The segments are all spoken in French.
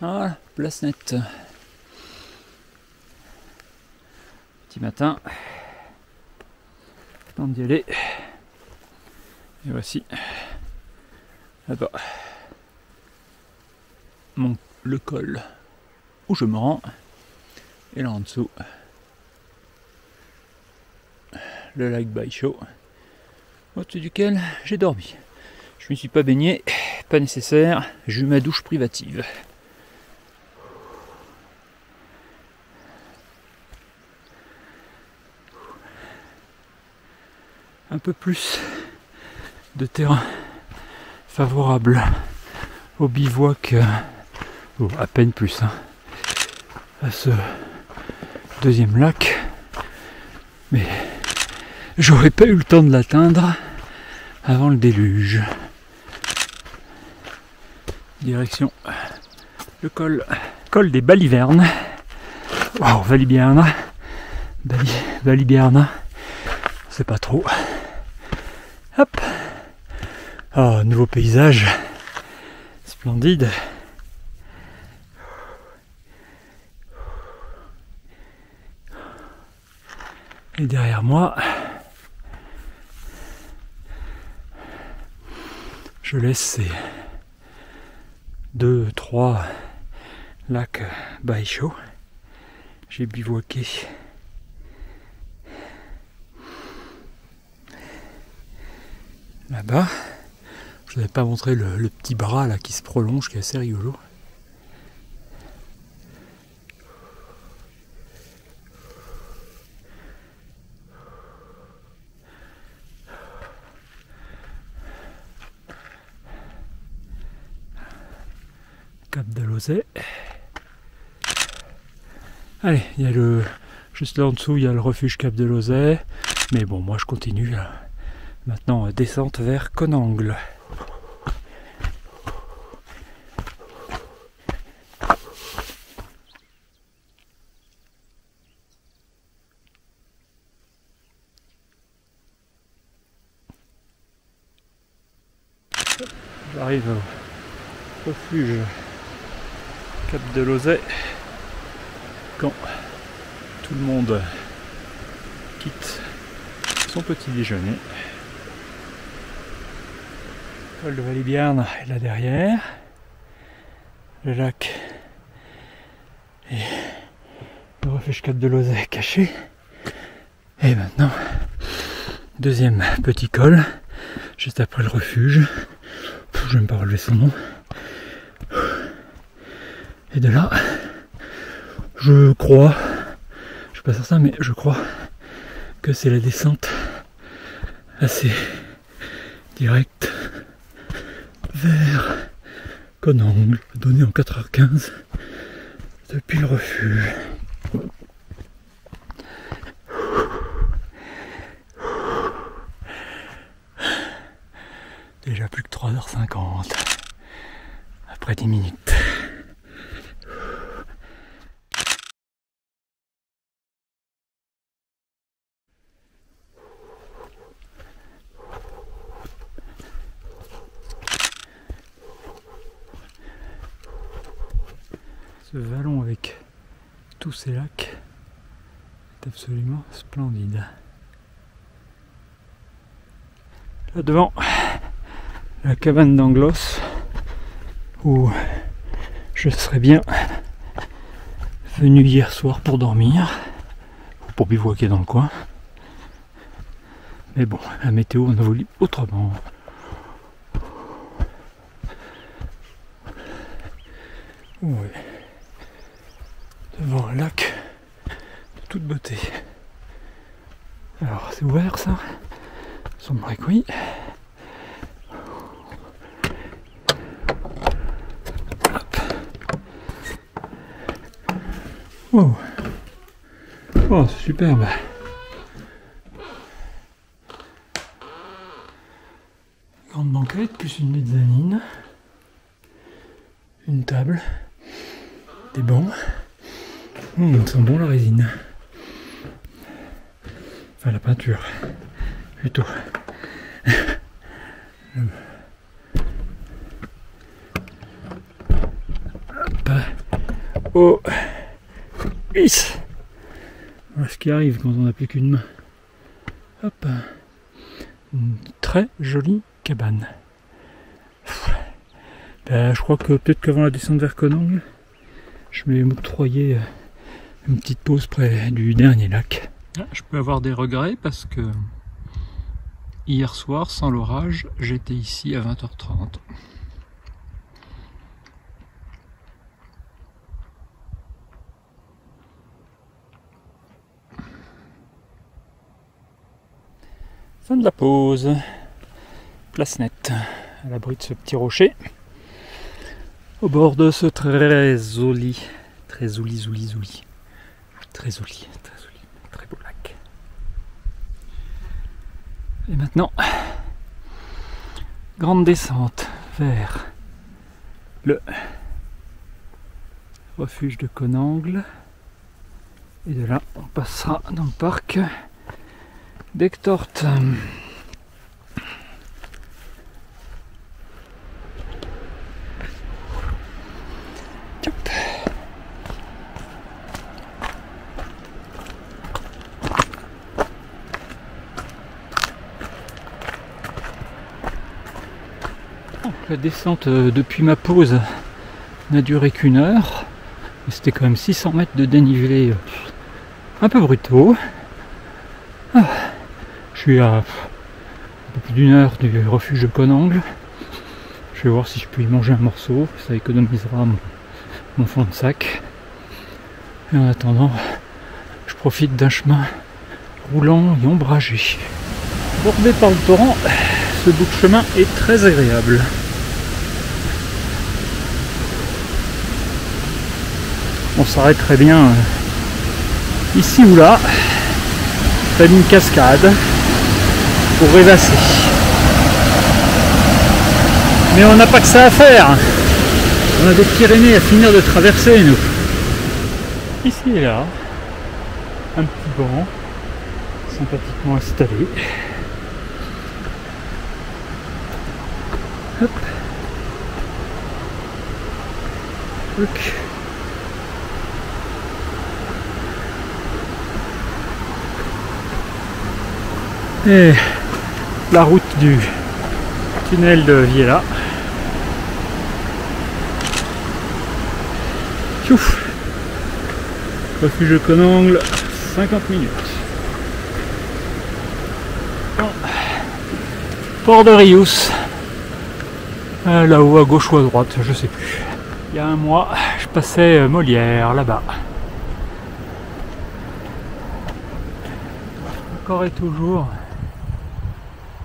Ah, place nette. Petit matin. Temps d'y aller. Et voici là-bas le col où je me rends. Et là en dessous, le lac Baïcho, au-dessus duquel j'ai dormi. Je ne me suis pas baigné, pas nécessaire, j'ai eu ma douche privative. Un peu plus de terrain favorable au bivouac, à peine plus, hein, à ce deuxième lac, mais j'aurais pas eu le temps de l'atteindre avant le déluge. Direction le col des Balivernes. Wow, Valiberne, Valiberne, c'est pas trop. Hop. Oh, nouveau paysage splendide. Et derrière moi, je laisse ces 2-3 lacs Baïcho. J'ai bivouaqué là-bas. Je vous avais pas montré le petit bras là qui se prolonge, qui est assez rigolo. Cap de Lozay. Allez, il y a juste là en dessous, il y a le refuge Cap de Lozay. Mais bon, moi je continue là. Maintenant, descente vers Conangle. J'arrive au refuge Cap de Lozay quand tout le monde quitte son petit déjeuner. Le col de Valiberne est là derrière, le lac et le refuge Cap de Lozay caché. Et maintenant, deuxième petit col, juste après le refuge. Je ne vais même pas relever son nom. Et de là, je crois, je suis pas certain, mais je crois que c'est la descente assez directe vers Conangle, donnée en 4h15 depuis le refuge. Déjà plus que 3h50 après 10 minutes. Ce vallon avec tous ces lacs est absolument splendide. Là devant, la cabane d'Anglos, où je serais bien venu hier soir pour dormir, ou pour bivouaquer dans le coin. Mais bon, la météo en a voulu autrement. Ouais. Devant un lac de toute beauté. Alors c'est ouvert ça? Semblerait que oui. Hop. Wow. Oh, c'est superbe. Grande banquette, plus une mezzanine. Une table. Des bancs. Ça sent bon la résine. Enfin la peinture. Plutôt. Hop. au glisse. Voilà ce qui arrive quand on n'a plus qu'une main. Hop. Une très jolie cabane. Ben, je crois que peut-être qu'avant la descente vers Conangle, je vais m'octroyer une petite pause près du dernier lac. Je peux avoir des regrets parce que hier soir, sans l'orage, j'étais ici à 20h30. Fin de la pause. Place nette, à l'abri de ce petit rocher, au bord de ce très joli, très beau lac. Et maintenant, grande descente vers le refuge de Conangle. Et de là, on passera dans le parc d'Ectorte. La descente depuis ma pause n'a duré qu'1 heure, mais c'était quand même 600 mètres de dénivelé un peu brutaux. Je suis à un peu plus d'1 heure du refuge de Conangle. Je vais voir si je peux y manger un morceau, ça économisera mon fond de sac. Et en attendant, je profite d'un chemin roulant et ombragé. Bordé par le torrent, ce bout de chemin est très agréable. On s'arrêterait bien ici ou là, près d'une cascade, pour rêvasser. Mais on n'a pas que ça à faire. On a des Pyrénées à finir de traverser, nous. Ici et là, un petit banc, sympathiquement installé. Hop. Ok. Et la route du tunnel de Viella. Tchouf. Refuge de Conangle, 50 minutes. Bon. Port de Rius. Là-haut, à gauche ou à droite, je sais plus. Il y a un mois, je passais Molière, là-bas. Encore et toujours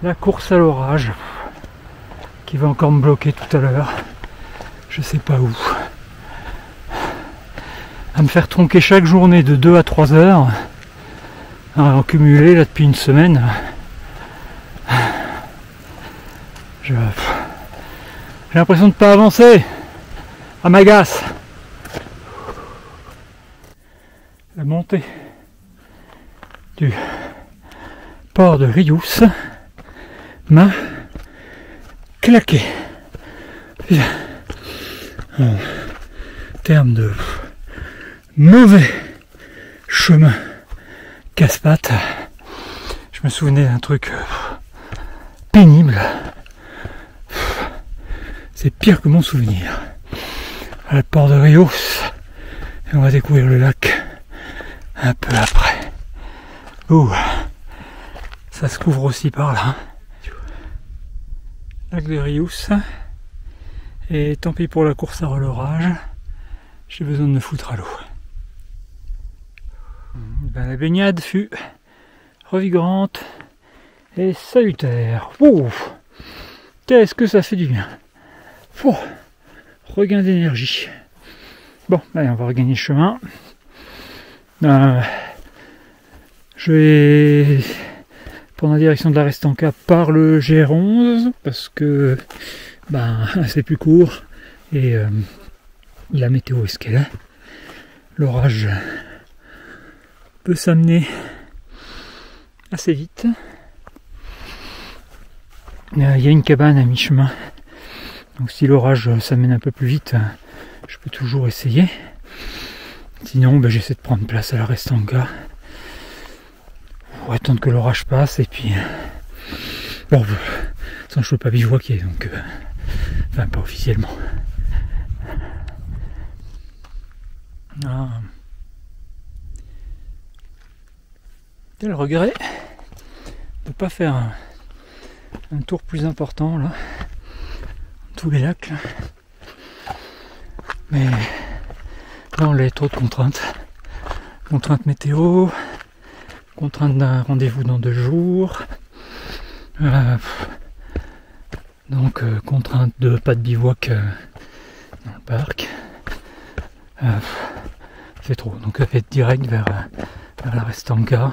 la course à l'orage qui va encore me bloquer tout à l'heure. Je sais pas où. À me faire tronquer chaque journée de 2 à 3 heures. En cumulé là depuis une semaine. J'ai l'impression de ne pas avancer. À m'agace. La montée du port de Rius m'a claqué. En termes de mauvais chemin casse-pattes, je me souvenais d'un truc pénible. C'est pire que mon souvenir. À la port de Rius, et on va découvrir le lac un peu après. Ouh, ça se couvre aussi par là. Lac de Rius. Et tant pis pour la course à l'orage, j'ai besoin de me foutre à l'eau. Ben, la baignade fut revigorante et salutaire. Ouh, qu'est-ce que ça fait du bien. Oh, regain d'énergie. Bon, allez, on va regagner le chemin. Je vais prendre la direction de la Restanca par le GR11 parce que c'est plus court et la météo est ce qu'elle est. L'orage peut s'amener assez vite. Il y a une cabane à mi-chemin, donc si l'orage s'amène un peu plus vite, je peux toujours essayer. Sinon, ben, j'essaie de prendre place à la Restanka pour attendre que l'orage passe et puis bon, sans je peux pas bivouaquer, donc enfin pas officiellement. Ah. Quel regret de ne pas faire un tour plus important là, tous les lacs là. Mais là on a trop de contraintes météo, contraintes d'un rendez-vous dans 2 jours, donc contrainte de pas de bivouac dans le parc, c'est trop, donc ça va être direct vers la Restanka.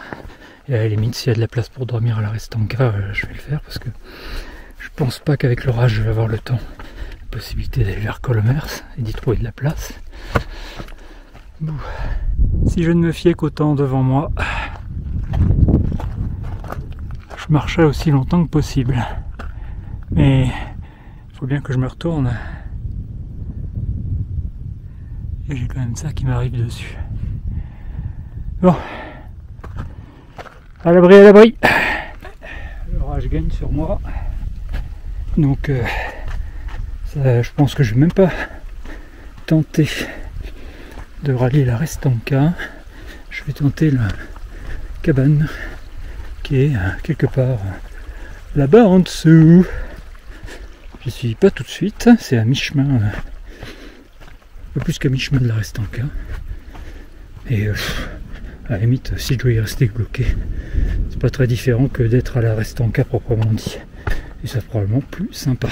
Et à la limite, s'il y a de la place pour dormir à la Restanka, je vais le faire parce que je pense pas qu'avec l'orage je vais avoir le temps, la possibilité d'aller vers Colomers et d'y trouver de la place. Bon. Si je ne me fiais qu'au temps devant moi, je marcherai aussi longtemps que possible. Mais il faut bien que je me retourne. Et j'ai quand même ça qui m'arrive dessus. Bon. À l'abri, à l'abri. L'orage gagne sur moi. Donc, ça, je pense que je vais même pas tenter de rallier la Restanka. Je vais tenter la cabane qui est quelque part là-bas en dessous. Je suis pas tout de suite, c'est à mi-chemin, un peu plus qu'à mi-chemin de la Restanka. Et à la limite, si je dois y rester bloqué, c'est pas très différent que d'être à la Restanka proprement dit. Et c'est probablement plus sympa.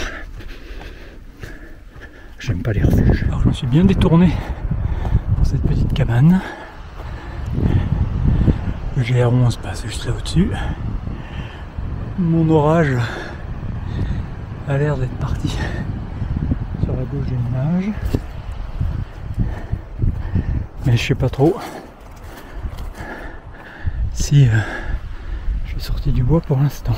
J'aime pas les refuges. Alors je me suis bien détourné dans cette petite cabane. Le GR11 passe juste là au-dessus. Mon orage a l'air d'être parti sur la gauche de l'image. Mais je sais pas trop si je suis sorti du bois pour l'instant.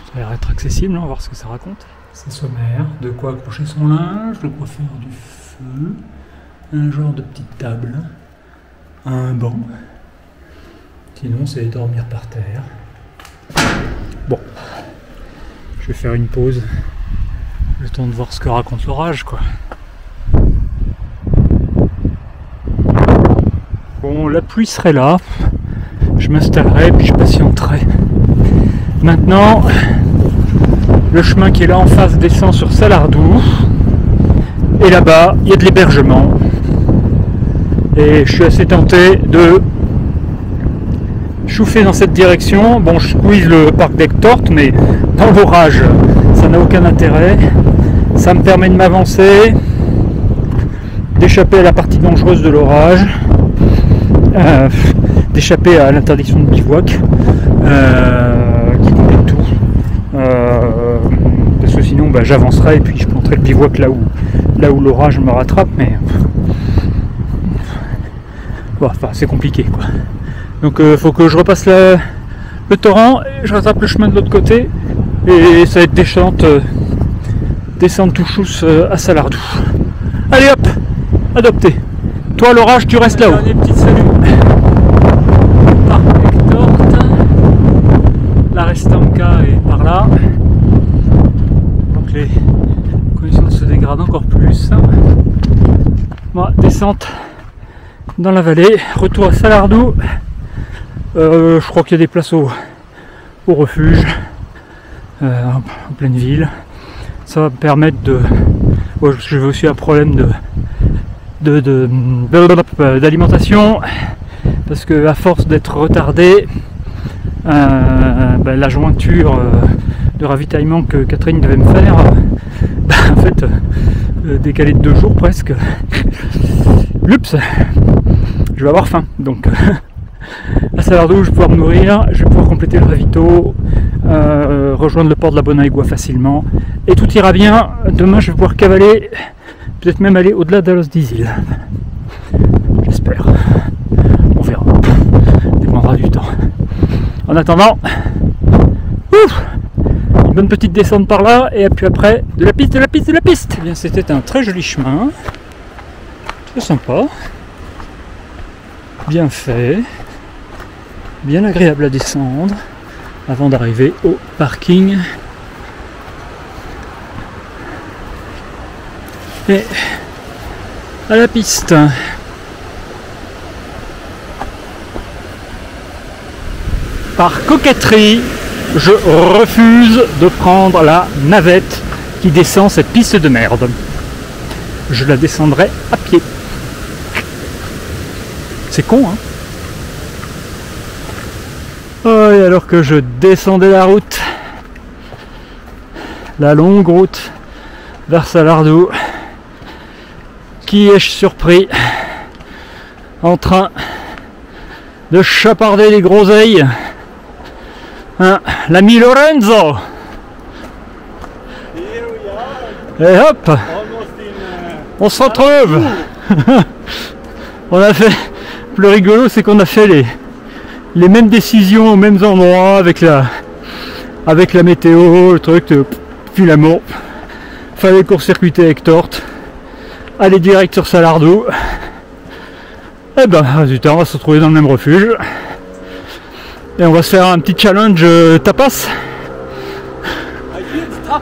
Ça a l'air d'être accessible, on va voir ce que ça raconte. C'est sommaire, de quoi accrocher son linge, de quoi faire du feu, un genre de petite table, un banc. Sinon c'est dormir par terre. Bon, je vais faire une pause, le temps de voir ce que raconte l'orage, quoi. Bon, la pluie serait là, je m'installerai puis je patienterai. Maintenant, le chemin qui est là en face descend sur Salardou, et là-bas, il y a de l'hébergement. Et je suis assez tenté de chauffer dans cette direction. Bon, je squeeze le parc d'Ectorte, mais dans l'orage, ça n'a aucun intérêt. Ça me permet de m'avancer, d'échapper à la partie dangereuse de l'orage, d'échapper à l'interdiction de bivouac, qui complique tout. Parce que sinon, bah, j'avancerai et puis je planterai le bivouac là où l'orage me rattrape, mais bon, enfin, c'est compliqué, quoi. Donc faut que je repasse le torrent, et je rattrape le chemin de l'autre côté, et ça va être descendre tout chousse à Salardou. Allez hop, adopté. Toi l'orage, tu restes là-haut. Dernier petit salut. Par Ectorte. La Restanka est par là. Donc les conditions se dégradent encore plus. Bon, descente dans la vallée, retour à Salardou. Je crois qu'il y a des places au refuge en pleine ville. Ça va me permettre de... Bon, j'ai aussi un problème d'alimentation, parce que à force d'être retardé, la jointure de ravitaillement que Catherine devait me faire, en fait, décalé de 2 jours presque. Oups, je vais avoir faim, donc à Salardou je vais pouvoir me nourrir, je vais pouvoir compléter le ravito, rejoindre le port de la Bonaigua facilement, et tout ira bien. Demain je vais pouvoir cavaler, peut-être même aller au-delà d'Alos d'Isil, j'espère, on verra, dépendra du temps. En attendant, une bonne petite descente par là, et puis après, de la piste, de la piste, de la piste. Eh bien, c'était un très joli chemin, très sympa, bien fait, bien agréable à descendre, avant d'arriver au parking. Et à la piste. Par coquetterie, je refuse de prendre la navette qui descend cette piste de merde. Je la descendrai à pied. C'est con, hein? Oh, et alors que je descendais la route, la longue route vers Salardou, qui ai-je surpris en train de chaparder les groseilles, hein, l'ami Lorenzo. Et hop, on se retrouve. On a fait, le rigolo c'est qu'on a fait les mêmes décisions aux mêmes endroits avec la météo, le truc de finalement fallait court-circuiter avec Torte, aller direct sur Salardou. Et ben résultat, on va se retrouver dans le même refuge et on va se faire un petit challenge tapas.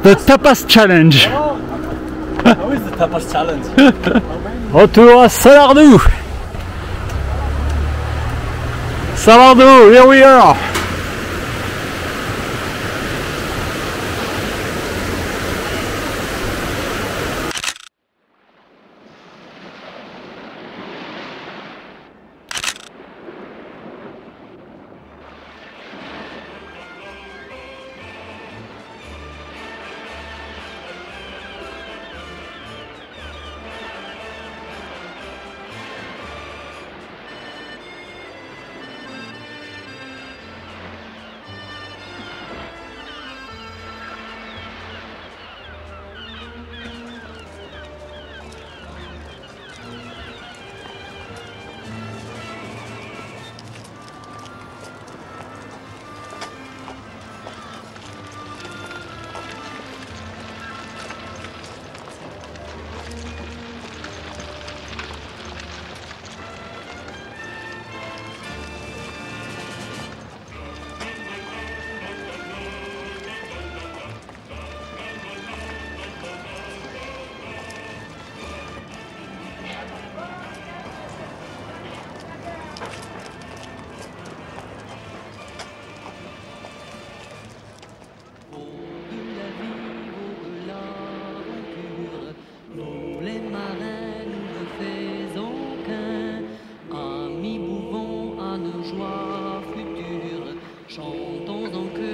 The Tapas Challenge. How is the Tapas Challenge? Retour à Salardou. Salardou, here we are. Chantons en chœur.